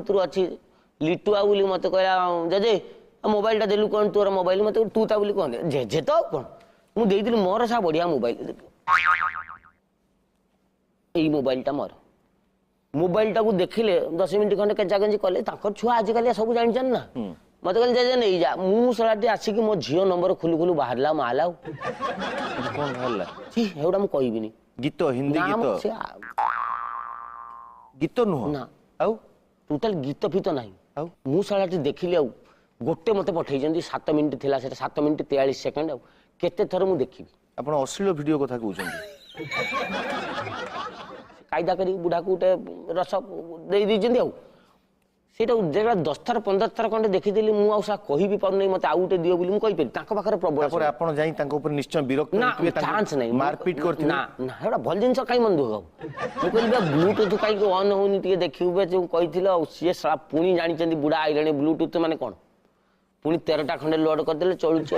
अच्छी लिटुआ बोली मत कहला जजे मोबाइल टा देलु कौन तोर मोबाइल मत तू ता बोली कौन जे तो कौन मु देई दिल मोर सा बढ़िया मोबाइल एई मोबाइल टा मोर मोबाइल टा को देखिले 10 मिनिट खंडे केंचा केंची कले ताकर छुआ आज काली सब जानि जन ना मत कहले जे नहीं जा मु सलाटी आसी कि मो झियो नंबर खुलु खुलु बाहरला माला कोन हल्ला छी एउडा मु कहबिनी गीत हिंदी गीत गीत नुह ना आउ टोटल गीत फित नाही आउ मु सलाटी देखिले आउ गोटे मते पठै जंदी 7 मिनिट थिला सेटा 7 मिनिट 43 सेकंड आउ केते थर मु देखिबी आपण अश्लील वीडियो कथा कहउछन कायदा करी बुढ़ा को उठे रस दे दीजिए आउ सेटा जेटा 10 थर 15 थर खंडे देखिदेली मु आउसा कहि भी पार नै मते आउ उठे दियो बोली मु कहि पेली ताको पाखरे प्रबल तापर आपण जाई ताको ऊपर निश्चय विरक्त ना होइतबे चांस नै मारपीट करथि ना ना एटा भल जिंस काई मन दुख मु कहली बे ब्लूटूथ काई ऑन होनी टिके देखिबे जे कहिथिलो से साला पुनी जानि चंदी बुढ़ा आइलणे ब्लूटूथ माने कोन पुनी 13टा खंडे लोड कर देले चलुछ